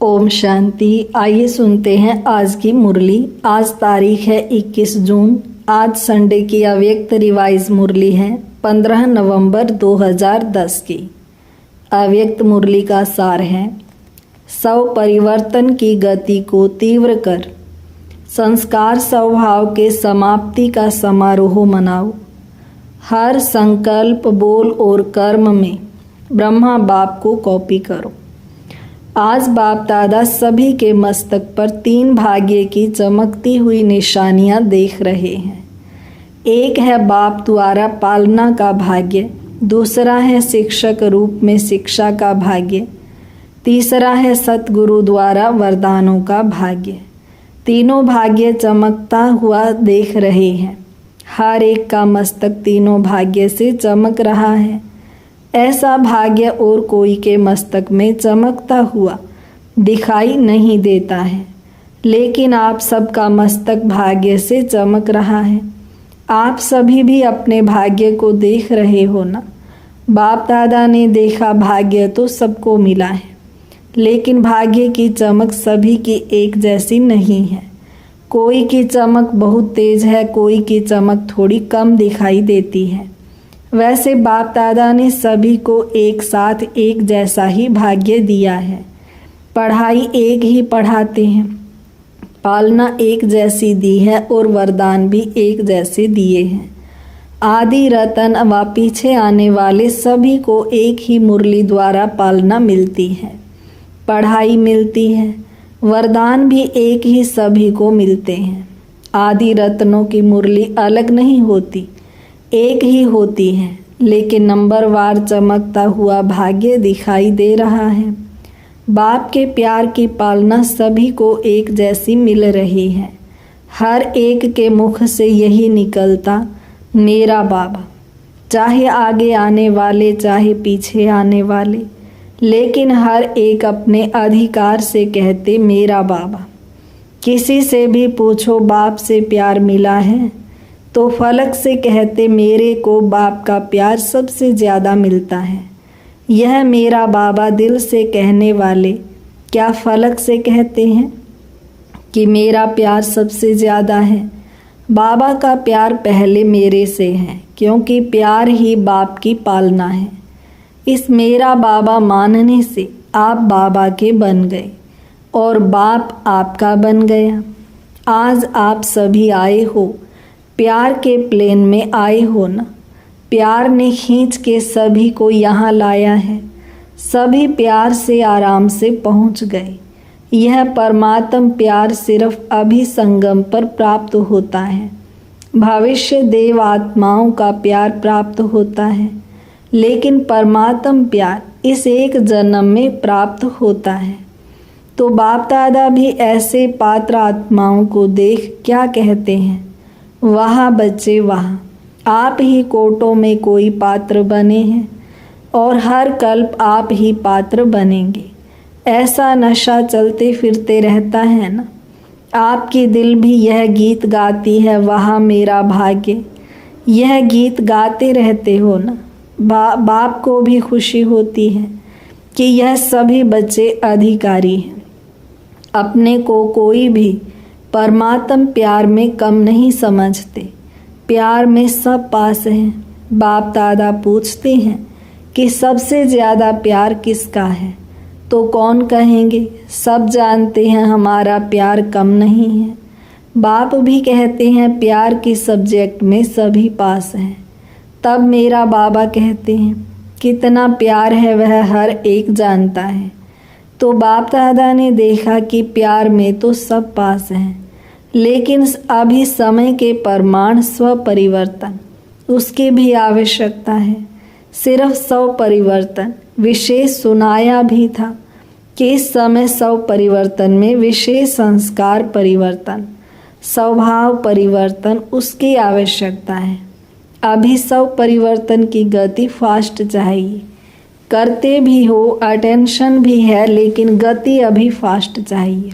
ओम शांति। आइए सुनते हैं आज की मुरली। आज तारीख है 21 जून। आज संडे की अव्यक्त रिवाइज मुरली है 15 नवंबर 2010 की। अव्यक्त मुरली का सार है, स्व परिवर्तन की गति को तीव्र कर, संस्कार स्वभाव के समाप्ति का समारोह मनाओ। हर संकल्प, बोल और कर्म में ब्रह्मा बाप को कॉपी करो। आज बाप दादा सभी के मस्तक पर 3 भाग्य की चमकती हुई निशानियां देख रहे हैं। एक है बाप द्वारा पालना का भाग्य, दूसरा है शिक्षक रूप में शिक्षा का भाग्य, तीसरा है सतगुरु द्वारा वरदानों का भाग्य। तीनों भाग्य चमकता हुआ देख रहे हैं। हर एक का मस्तक तीनों भाग्य से चमक रहा है। ऐसा भाग्य और कोई के मस्तक में चमकता हुआ दिखाई नहीं देता है, लेकिन आप सबका मस्तक भाग्य से चमक रहा है। आप सभी भी अपने भाग्य को देख रहे हो ना। बाप दादा ने देखा भाग्य तो सबको मिला है, लेकिन भाग्य की चमक सभी की एक जैसी नहीं है। कोई की चमक बहुत तेज है, कोई की चमक थोड़ी कम दिखाई देती है। वैसे बाप दादा ने सभी को एक साथ एक जैसा ही भाग्य दिया है। पढ़ाई एक ही पढ़ाते हैं, पालना एक जैसी दी है और वरदान भी एक जैसे दिए हैं। आदि रतन व पीछे आने वाले सभी को एक ही मुरली द्वारा पालना मिलती है, पढ़ाई मिलती है, वरदान भी एक ही सभी को मिलते हैं। आदि रत्नों की मुरली अलग नहीं होती, एक ही होती है, लेकिन नंबरवार चमकता हुआ भाग्य दिखाई दे रहा है। बाप के प्यार की पालना सभी को एक जैसी मिल रही है। हर एक के मुख से यही निकलता, मेरा बाबा। चाहे आगे आने वाले, चाहे पीछे आने वाले, लेकिन हर एक अपने अधिकार से कहते मेरा बाबा। किसी से भी पूछो बाप से प्यार मिला है तो फलक से कहते मेरे को बाप का प्यार सबसे ज़्यादा मिलता है। यह मेरा बाबा दिल से कहने वाले क्या फलक से कहते हैं कि मेरा प्यार सबसे ज़्यादा है? बाबा का प्यार पहले मेरे से है, क्योंकि प्यार ही बाप की पालना है। इस मेरा बाबा मानने से आप बाबा के बन गए और बाप आपका बन गया। आज आप सभी आए हो, प्यार के प्लेन में आए हो ना। प्यार ने खींच के सभी को यहाँ लाया है। सभी प्यार से आराम से पहुँच गए। यह परमात्म प्यार सिर्फ अभी संगम पर प्राप्त होता है। भविष्य देव आत्माओं का प्यार प्राप्त होता है, लेकिन परमात्म प्यार इस एक जन्म में प्राप्त होता है। तो बाप दादा भी ऐसे पात्र आत्माओं को देख क्या कहते हैं, वहाँ बच्चे वहाँ। आप ही कोटों में कोई पात्र बने हैं और हर कल्प आप ही पात्र बनेंगे। ऐसा नशा चलते फिरते रहता है ना। आपकी दिल भी यह गीत गाती है, वहाँ मेरा भाग्य। यह गीत गाते रहते हो ना। बाप को भी खुशी होती है कि यह सभी बच्चे अधिकारी हैं। अपने को कोई भी परमात्म प्यार में कम नहीं समझते। प्यार में सब पास हैं। बाप दादा पूछते हैं कि सबसे ज़्यादा प्यार किसका है, तो कौन कहेंगे? सब जानते हैं हमारा प्यार कम नहीं है। बाप भी कहते हैं प्यार की सब्जेक्ट में सभी पास हैं। तब मेरा बाबा कहते हैं कितना प्यार है वह हर एक जानता है। तो बाप दादा ने देखा कि प्यार में तो सब पास हैं, लेकिन अभी समय के प्रमाण स्व परिवर्तन, उसकी भी आवश्यकता है। सिर्फ स्व परिवर्तन विशेष सुनाया भी था कि इस समय स्व परिवर्तन में विशेष संस्कार परिवर्तन, स्वभाव परिवर्तन उसकी आवश्यकता है। अभी स्व परिवर्तन की गति फास्ट चाहिए। करते भी हो, अटेंशन भी है, लेकिन गति अभी फास्ट चाहिए।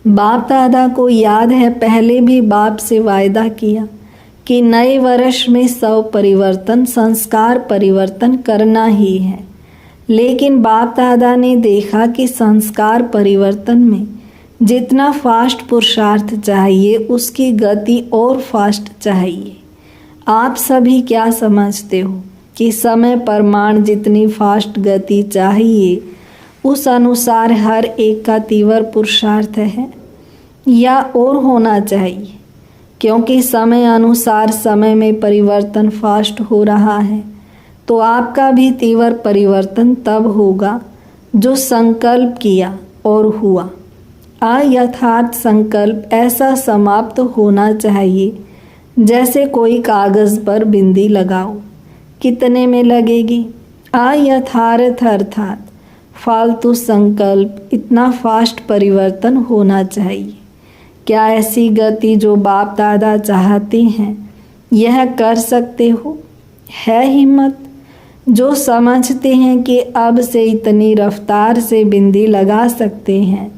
बाप दादा को याद है पहले भी बाप से वायदा किया कि नए वर्ष में स्व परिवर्तन, संस्कार परिवर्तन करना ही है। लेकिन बाप दादा ने देखा कि संस्कार परिवर्तन में जितना फास्ट पुरुषार्थ चाहिए उसकी गति और फास्ट चाहिए। आप सभी क्या समझते हो कि समय प्रमाण जितनी फास्ट गति चाहिए उस अनुसार हर एक का तीव्र पुरुषार्थ है या और होना चाहिए? क्योंकि समय अनुसार समय में परिवर्तन फास्ट हो रहा है तो आपका भी तीव्र परिवर्तन तब होगा जो संकल्प किया और हुआ। अयथार्थ संकल्प ऐसा समाप्त होना चाहिए जैसे कोई कागज़ पर बिंदी लगाओ, कितने में लगेगी? अयथार्थ अर्थात फालतू संकल्प इतना फास्ट परिवर्तन होना चाहिए। क्या ऐसी गति जो बाप दादा चाहते हैं यह कर सकते हो? है हिम्मत? जो समझते हैं कि अब से इतनी रफ्तार से बिंदी लगा सकते हैं,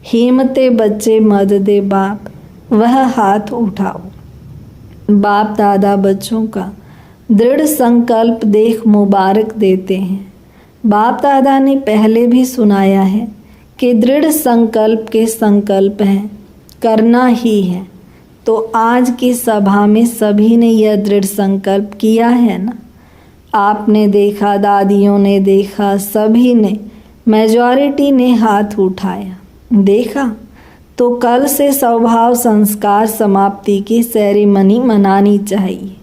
हिम्मते बच्चे मद दे बाप, वह हाथ उठाओ। बाप दादा बच्चों का दृढ़ संकल्प देख मुबारक देते हैं। बाप दादा ने पहले भी सुनाया है कि दृढ़ संकल्प के संकल्प हैं, करना ही है। तो आज की सभा में सभी ने यह दृढ़ संकल्प किया है ना? आपने देखा, दादियों ने देखा, सभी ने, मेजॉरिटी ने हाथ उठाया, देखा। तो कल से स्वभाव संस्कार समाप्ति की सेरेमनी मनानी चाहिए।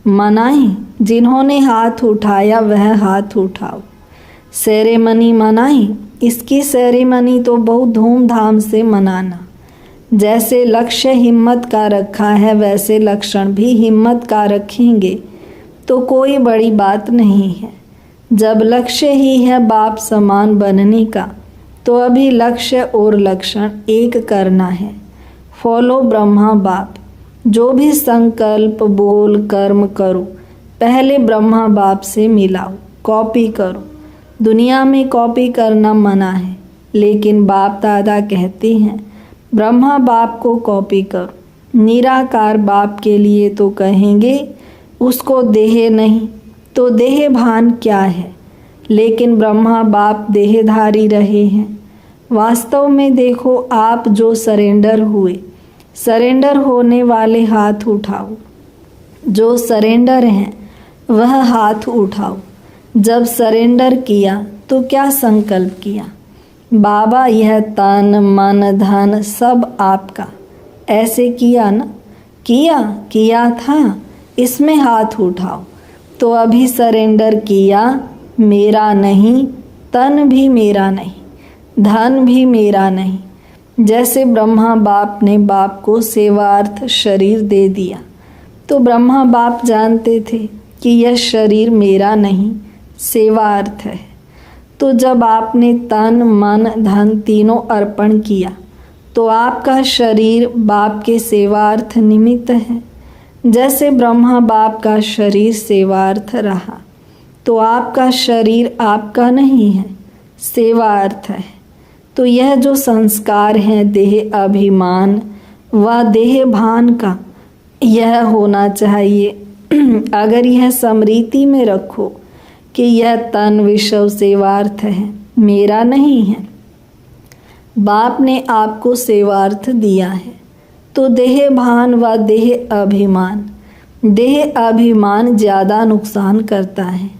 मनाएं, जिन्होंने हाथ उठाया वह हाथ उठाओ। सेरेमनी मनाएं, इसकी सेरेमनी तो बहुत धूमधाम से मनाना। जैसे लक्ष्य हिम्मत का रखा है वैसे लक्षण भी हिम्मत का रखेंगे तो कोई बड़ी बात नहीं है। जब लक्ष्य ही है बाप समान बनने का तो अभी लक्ष्य और लक्षण एक करना है। फॉलो ब्रह्मा बाप। जो भी संकल्प बोल कर्म करो पहले ब्रह्मा बाप से मिलाओ, कॉपी करो। दुनिया में कॉपी करना मना है, लेकिन बाप दादा कहते हैं ब्रह्मा बाप को कॉपी करो। निराकार बाप के लिए तो कहेंगे उसको देह नहीं तो देह भान क्या है, लेकिन ब्रह्मा बाप देहधारी रहे हैं। वास्तव में देखो, आप जो सरेंडर हुए, सरेंडर होने वाले हाथ उठाओ। जो सरेंडर हैं वह हाथ उठाओ। जब सरेंडर किया तो क्या संकल्प किया? बाबा यह तन मन धन सब आपका, ऐसे किया ना? किया था, इसमें हाथ उठाओ। तो अभी सरेंडर किया, मेरा नहीं, तन भी मेरा नहीं, धन भी मेरा नहीं। जैसे ब्रह्मा बाप ने बाप को सेवार्थ शरीर दे दिया तो ब्रह्मा बाप जानते थे कि यह शरीर मेरा नहीं, सेवार्थ है। तो जब आपने तन मन धन तीनों अर्पण किया तो आपका शरीर बाप के सेवार्थ निमित्त है। जैसे ब्रह्मा बाप का शरीर सेवार्थ रहा तो आपका शरीर आपका नहीं है, सेवार्थ है। तो यह जो संस्कार हैं देह अभिमान व देह भान का, यह होना चाहिए। अगर यह स्मृति में रखो कि यह तन विषव सेवार्थ है, मेरा नहीं है, बाप ने आपको सेवार्थ दिया है, तो देह भान व देह अभिमान ज़्यादा नुकसान करता है।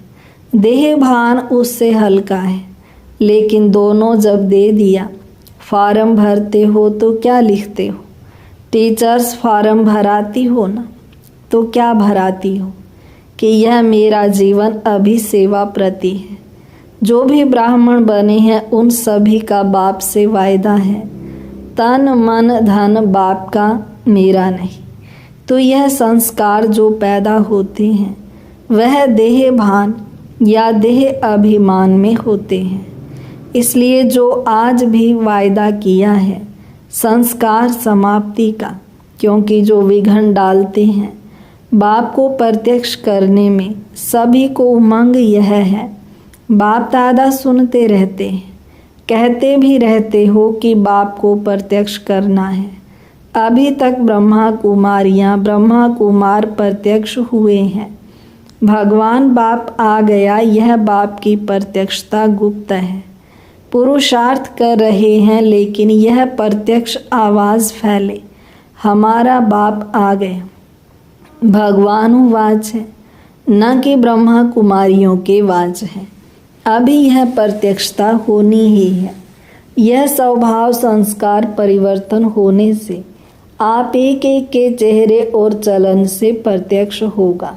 देह भान उससे हल्का है, लेकिन दोनों जब दे दिया। फॉर्म भरते हो तो क्या लिखते हो? टीचर्स फॉर्म भराती हो ना, तो क्या भराती हो कि यह मेरा जीवन अभी सेवा प्रति है। जो भी ब्राह्मण बने हैं उन सभी का बाप से वायदा है, तन मन धन बाप का, मेरा नहीं। तो यह संस्कार जो पैदा होते हैं वह देह भान या देह अभिमान में होते हैं। इसलिए जो आज भी वायदा किया है संस्कार समाप्ति का, क्योंकि जो विघ्न डालते हैं बाप को प्रत्यक्ष करने में, सभी को उमंग यह है। बाप दादा सुनते रहते हैं, कहते भी रहते हो कि बाप को प्रत्यक्ष करना है। अभी तक ब्रह्मा कुमारियाँ ब्रह्मा कुमार प्रत्यक्ष हुए हैं, भगवान बाप आ गया, यह बाप की प्रत्यक्षता गुप्त है। पुरुषार्थ कर रहे हैं लेकिन यह प्रत्यक्ष आवाज़ फैले, हमारा बाप आ गया। भगवान वाच है, न कि ब्रह्मा कुमारियों के वाच है। अभी यह प्रत्यक्षता होनी ही है। यह स्वभाव संस्कार परिवर्तन होने से आप एक एक के चेहरे और चलन से प्रत्यक्ष होगा।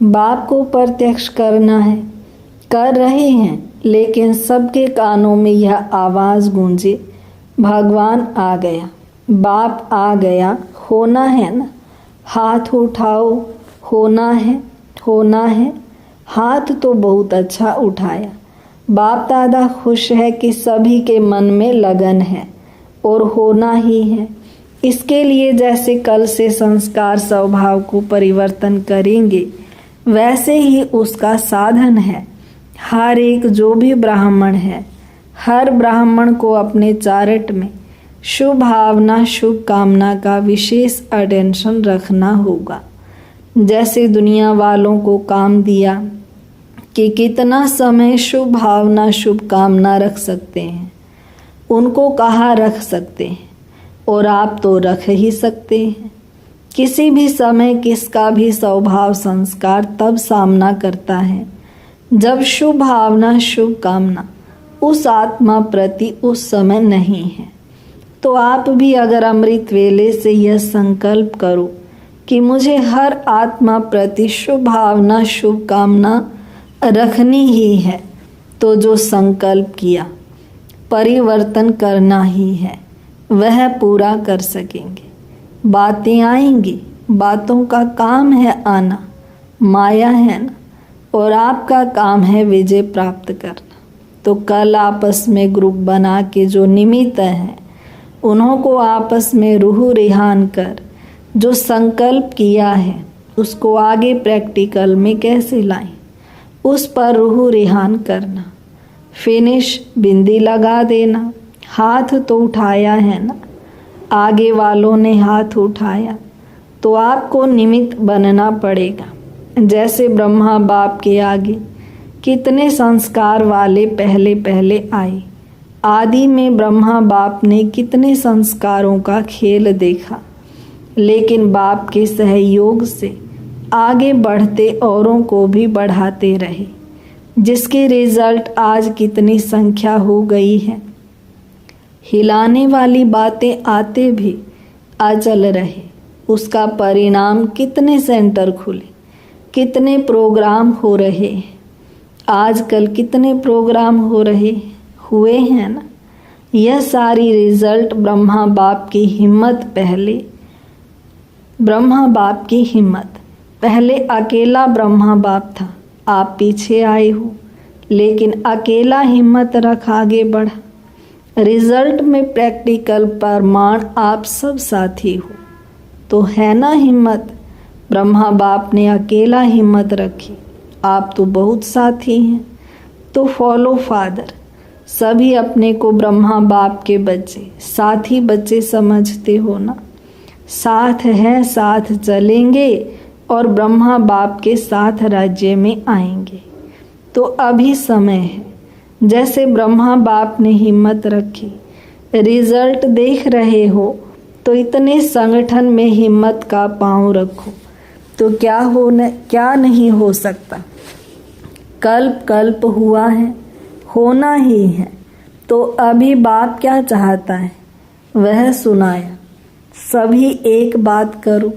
बाप को प्रत्यक्ष करना है, कर रहे हैं, लेकिन सबके कानों में यह आवाज़ गूंजे, भगवान आ गया, बाप आ गया। होना है ना, हाथ उठाओ। होना है, होना है। हाथ तो बहुत अच्छा उठाया। बाप दादा खुश है कि सभी के मन में लगन है और होना ही है। इसके लिए जैसे कल से संस्कार स्वभाव को परिवर्तन करेंगे, वैसे ही उसका साधन है। हर एक जो भी ब्राह्मण है, हर ब्राह्मण को अपने चार्ट में शुभ भावना शुभ कामना का विशेष अटेंशन रखना होगा। जैसे दुनिया वालों को काम दिया कि कितना समय शुभ भावना शुभ कामना रख सकते हैं, उनको कहाँ रख सकते हैं, और आप तो रख ही सकते हैं। किसी भी समय किसका भी स्वभाव संस्कार तब सामना करता है जब शुभ भावना शुभ कामना उस आत्मा प्रति उस समय नहीं है। तो आप भी अगर अमृत वेले से यह संकल्प करो कि मुझे हर आत्मा प्रति शुभ भावना शुभ कामना रखनी ही है, तो जो संकल्प किया परिवर्तन करना ही है, वह पूरा कर सकेंगे। बातें आएंगी, बातों का काम है आना, माया है ना, और आपका काम है विजय प्राप्त करना। तो कल आपस में ग्रुप बना के जो निमित्त हैं, उन्हों को आपस में रूह रिहान कर जो संकल्प किया है उसको आगे प्रैक्टिकल में कैसे लाएं, उस पर रूह रिहान करना। फिनिश, बिंदी लगा देना। हाथ तो उठाया है ना, आगे वालों ने हाथ उठाया, तो आपको निमित्त बनना पड़ेगा। जैसे ब्रह्मा बाप के आगे कितने संस्कार वाले पहले पहले आए। आदि में ब्रह्मा बाप ने कितने संस्कारों का खेल देखा, लेकिन बाप के सहयोग से आगे बढ़ते औरों को भी बढ़ाते रहे, जिसके रिजल्ट आज कितनी संख्या हो गई है। हिलाने वाली बातें आते भी अचल रहे, उसका परिणाम कितने सेंटर खुले, कितने प्रोग्राम हो रहे हैं। आजकल कितने प्रोग्राम हो रहे हुए हैं ना। यह सारी रिजल्ट ब्रह्मा बाप की हिम्मत पहले अकेला ब्रह्मा बाप था, आप पीछे आए हो, लेकिन अकेला हिम्मत रख आगे बढ़ा। रिजल्ट में प्रैक्टिकल प्रमाण आप सब साथी हो, तो है ना हिम्मत। ब्रह्मा बाप ने अकेला हिम्मत रखी, आप तो बहुत साथी हैं। तो फॉलो फादर, सभी अपने को ब्रह्मा बाप के बच्चे, साथी बच्चे समझते हो ना। साथ है, साथ चलेंगे और ब्रह्मा बाप के साथ राज्य में आएंगे। तो अभी समय है, जैसे ब्रह्मा बाप ने हिम्मत रखी, रिजल्ट देख रहे हो, तो इतने संगठन में हिम्मत का पांव रखो, तो क्या नहीं हो सकता। कल्प कल्प हुआ है, होना ही है। तो अभी बाप क्या चाहता है वह सुनाया। सभी एक बात करो,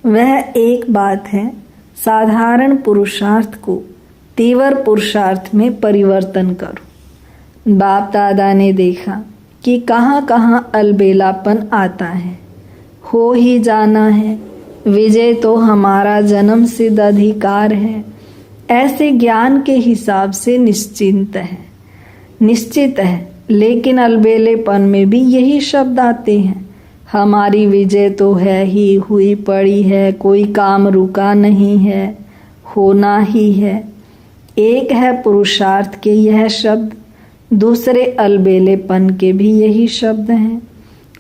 वह एक बात है, साधारण पुरुषार्थ को तीव्र पुरुषार्थ में परिवर्तन करो। बाप दादा ने देखा कि कहाँ कहाँ अलबेलापन आता है, हो ही जाना है। विजय तो हमारा जन्म सिद्ध अधिकार है, ऐसे ज्ञान के हिसाब से निश्चित है। लेकिन अलबेलेपन में भी यही शब्द आते हैं, हमारी विजय तो है ही, हुई पड़ी है, कोई काम रुका नहीं है, होना ही है। एक है पुरुषार्थ के यह शब्द, दूसरे अलबेलेपन के भी यही शब्द हैं,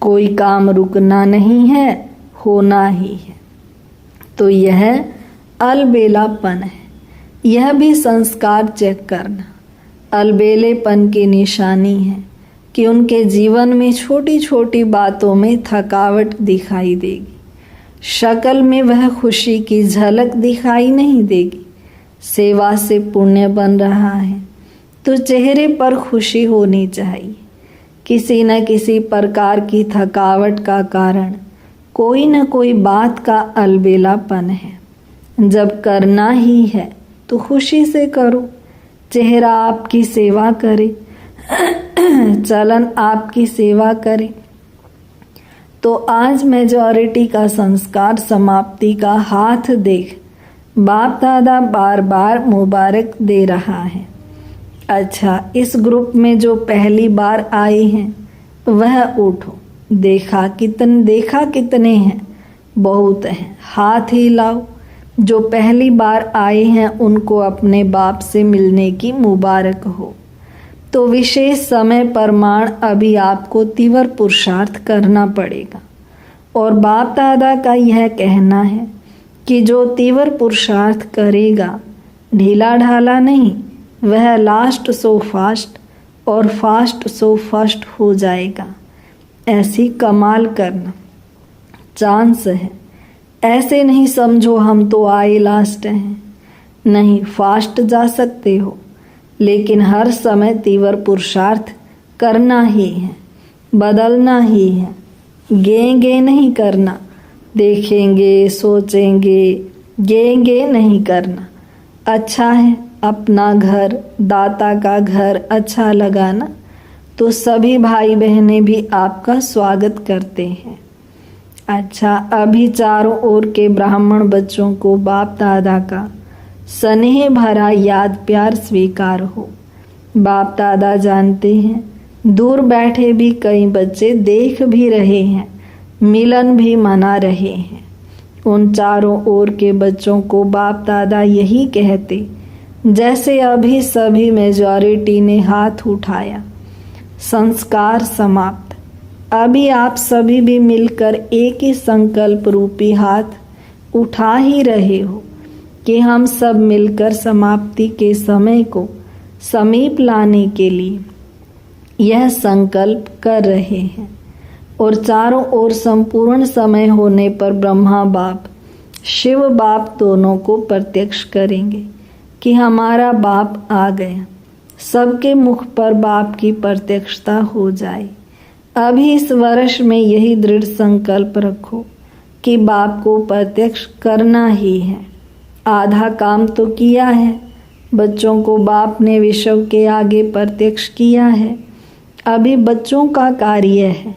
कोई काम रुकना नहीं है, होना ही है। तो यह अलबेलापन है। यह भी संस्कार चेक करना अलबेलेपन की निशानी है कि उनके जीवन में छोटी छोटी बातों में थकावट दिखाई देगी। शक्ल में वह खुशी की झलक दिखाई नहीं देगी। सेवा से पुण्य बन रहा है तो चेहरे पर खुशी होनी चाहिए। किसी न किसी प्रकार की थकावट का कारण कोई न कोई बात का अलबेलापन है। जब करना ही है तो खुशी से करो। चेहरा आपकी सेवा करे, चलन आपकी सेवा करे। तो आज मेजॉरिटी का संस्कार समाप्ति का हाथ देख बाप दादा बार बार मुबारक दे रहा है। अच्छा, इस ग्रुप में जो पहली बार आए हैं वह उठो। देखा कितने हैं? बहुत हैं। हाथ ही लाओ। जो पहली बार आए हैं उनको अपने बाप से मिलने की मुबारक हो। तो विशेष समय प्रमाण अभी आपको तीव्र पुरुषार्थ करना पड़ेगा। और बाप दादा का यह कहना है कि जो तीव्र पुरुषार्थ करेगा, ढीला ढाला नहीं, वह लास्ट सो फास्ट और फास्ट सो फर्स्ट हो जाएगा। ऐसी कमाल करना चांस है। ऐसे नहीं समझो हम तो आए लास्ट हैं। नहीं, फास्ट जा सकते हो, लेकिन हर समय तीव्र पुरुषार्थ करना ही है, बदलना ही है। गे नहीं करना, देखेंगे सोचेंगे गे नहीं करना। अच्छा है अपना घर, दाता का घर अच्छा लगाना, तो सभी भाई बहनें भी आपका स्वागत करते हैं। अच्छा, अभी चारों ओर के ब्राह्मण बच्चों को बाप दादा का स्नेह भरा याद प्यार स्वीकार हो। बाप दादा जानते हैं दूर बैठे भी कई बच्चे देख भी रहे हैं, मिलन भी मना रहे हैं। उन चारों ओर के बच्चों को बाप दादा यही कहते जैसे अभी सभी मेजॉरिटी ने हाथ उठाया। संस्कार समाप्त। अभी आप सभी भी मिलकर एक ही संकल्प रूपी हाथ उठा ही रहे हो कि हम सब मिलकर समाप्ति के समय को समीप लाने के लिए यह संकल्प कर रहे हैं। और चारों ओर संपूर्ण समय होने पर ब्रह्मा बाप, शिव बाप दोनों को प्रत्यक्ष करेंगे कि हमारा बाप आ गया। सबके मुख पर बाप की प्रत्यक्षता हो जाए। अभी इस वर्ष में यही दृढ़ संकल्प रखो कि बाप को प्रत्यक्ष करना ही है। आधा काम तो किया है। बच्चों को बाप ने विश्व के आगे प्रत्यक्ष किया है। अभी बच्चों का कार्य है।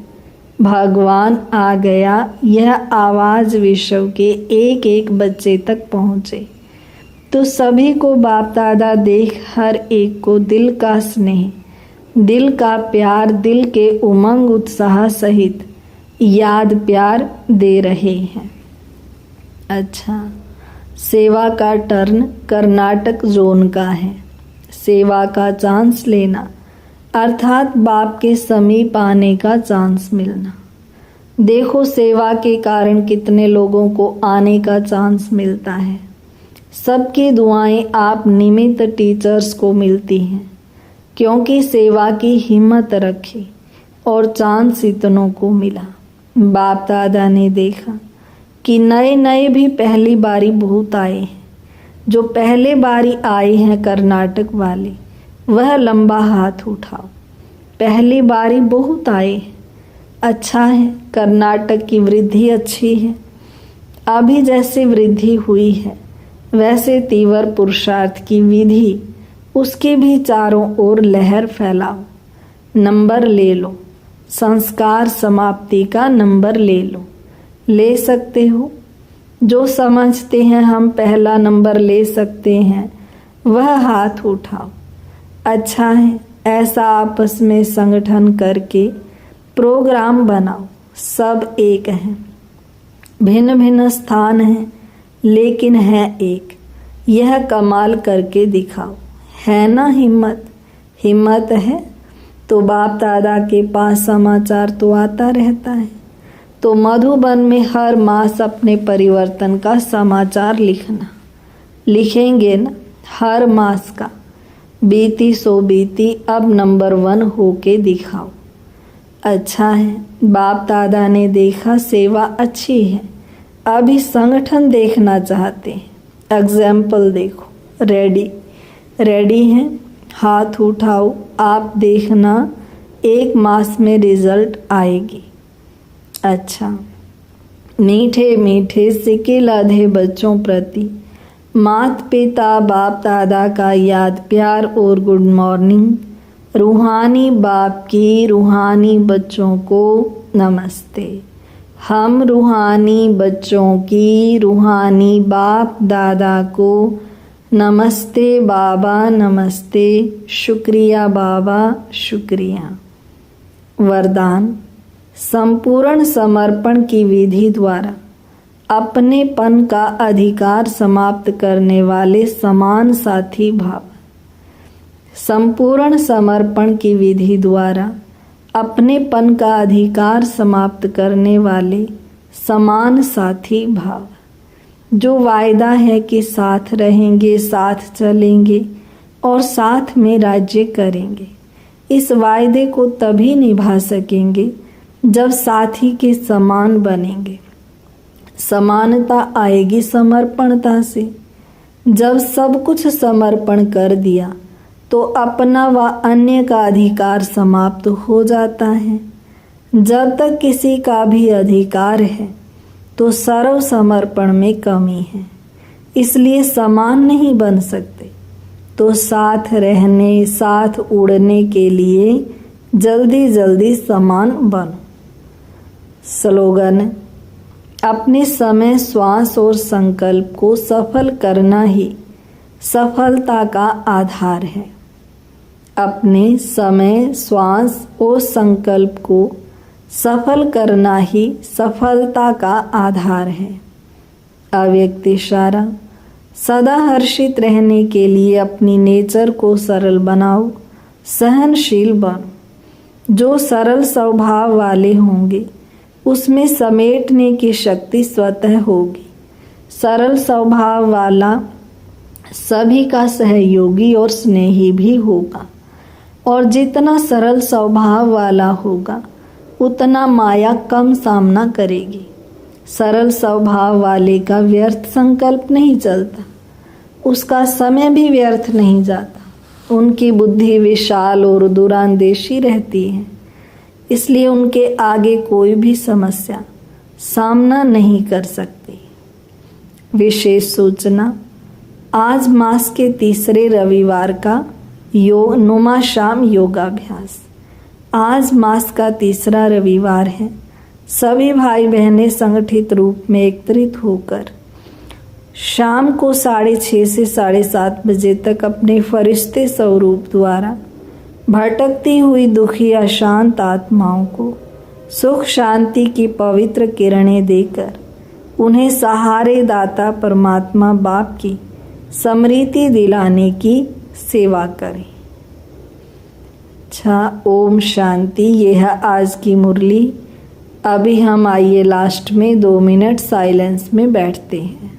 भगवान आ गया, यह आवाज़ विश्व के एक एक बच्चे तक पहुँचे तो सभी को बाप दादा देख हर एक को दिल का स्नेह, दिल का प्यार, दिल के उमंग उत्साह सहित याद प्यार दे रहे हैं। अच्छा, सेवा का टर्न कर्नाटक जोन का है। सेवा का चांस लेना अर्थात बाप के समीप आने का चांस मिलना। देखो सेवा के कारण कितने लोगों को आने का चांस मिलता है। सबकी दुआएं आप निमित्त टीचर्स को मिलती हैं, क्योंकि सेवा की हिम्मत रखी और चांस इतनों को मिला। बाप दादा ने देखा कि नए नए भी पहली बारी बहुत आए हैं। जो पहले बारी आए हैं कर्नाटक वाले, वह लंबा हाथ उठाओ। पहली बारी बहुत आए हैं। अच्छा है, कर्नाटक की वृद्धि अच्छी है। अभी जैसे वृद्धि हुई है वैसे तीव्र पुरुषार्थ की विधि, उसके भी चारों ओर लहर फैलाओ। नंबर ले लो, संस्कार समाप्ति का नंबर ले लो। ले सकते हो। जो समझते हैं हम पहला नंबर ले सकते हैं, वह हाथ उठाओ। अच्छा है, ऐसा आपस में संगठन करके प्रोग्राम बनाओ। सब एक हैं, भिन्न भिन्न स्थान हैं, लेकिन है एक। यह कमाल करके दिखाओ। है ना हिम्मत? हिम्मत है तो बाप दादा के पास समाचार तो आता रहता है। तो मधुबन में हर मास अपने परिवर्तन का समाचार लिखना। लिखेंगे ना? हर मास का बीती सो बीती अब नंबर 1 होके दिखाओ। अच्छा है, बाप दादा ने देखा सेवा अच्छी है, अभी संगठन देखना चाहते हैं। एग्जाम्पल देखो, रेडी हैं, हाथ उठाओ। आप देखना 1 मास में रिजल्ट आएगी। अच्छा, मीठे मीठे सिके लाधे बच्चों प्रति माता पिता बाप दादा का याद प्यार और गुड मॉर्निंग। रूहानी बाप की रूहानी बच्चों को नमस्ते। हम रूहानी बच्चों की रूहानी बाप दादा को नमस्ते बाबा, नमस्ते, शुक्रिया बाबा, शुक्रिया। वरदान, संपूर्ण समर्पण की विधि द्वारा अपनेपन का अधिकार समाप्त करने वाले समान साथी भाव। संपूर्ण समर्पण की विधि द्वारा अपनेपन का अधिकार समाप्त करने वाले समान साथी भाव, जो वायदा है कि साथ रहेंगे, साथ चलेंगे और साथ में राज्य करेंगे। इस वायदे को तभी निभा सकेंगे जब साथी के समान बनेंगे। समानता आएगी समर्पणता से। जब सब कुछ समर्पण कर दिया तो अपना व अन्य का अधिकार समाप्त हो जाता है। जब तक किसी का भी अधिकार है तो सर्व समर्पण में कमी है, इसलिए समान नहीं बन सकते। तो साथ रहने, साथ उड़ने के लिए जल्दी जल्दी समान बनो। स्लोगन, अपने समय, श्वास और संकल्प को सफल करना ही सफलता का आधार है। अपने समय, श्वास और संकल्प को सफल करना ही सफलता का आधार है। अव्यक्त इशारा, सदा हर्षित रहने के लिए अपनी नेचर को सरल बनाओ, सहनशील बनो। जो सरल स्वभाव वाले होंगे उसमें समेटने की शक्ति स्वतः होगी। सरल स्वभाव वाला सभी का सहयोगी और स्नेही भी होगा, और जितना सरल स्वभाव वाला होगा उतना माया कम सामना करेगी। सरल स्वभाव वाले का व्यर्थ संकल्प नहीं चलता, उसका समय भी व्यर्थ नहीं जाता। उनकी बुद्धि विशाल और दूरांदेशी रहती है, इसलिए उनके आगे कोई भी समस्या सामना नहीं कर सकती। विशेष सूचना, आज मास के तीसरे रविवार का नुमा शाम योगाभ्यास। आज मास का तीसरा रविवार है। सभी भाई बहनें संगठित रूप में एकत्रित होकर शाम को 6:30 से 7:30 बजे तक अपने फरिश्ते स्वरूप द्वारा भटकती हुई दुखी अशांत आत्माओं को सुख शांति की पवित्र किरणें देकर उन्हें सहारे दाता परमात्मा बाप की स्मृति दिलाने की सेवा करें। अच्छा, ओम शांति। यह है आज की मुरली। अभी हम आइए लास्ट में 2 मिनट साइलेंस में बैठते हैं।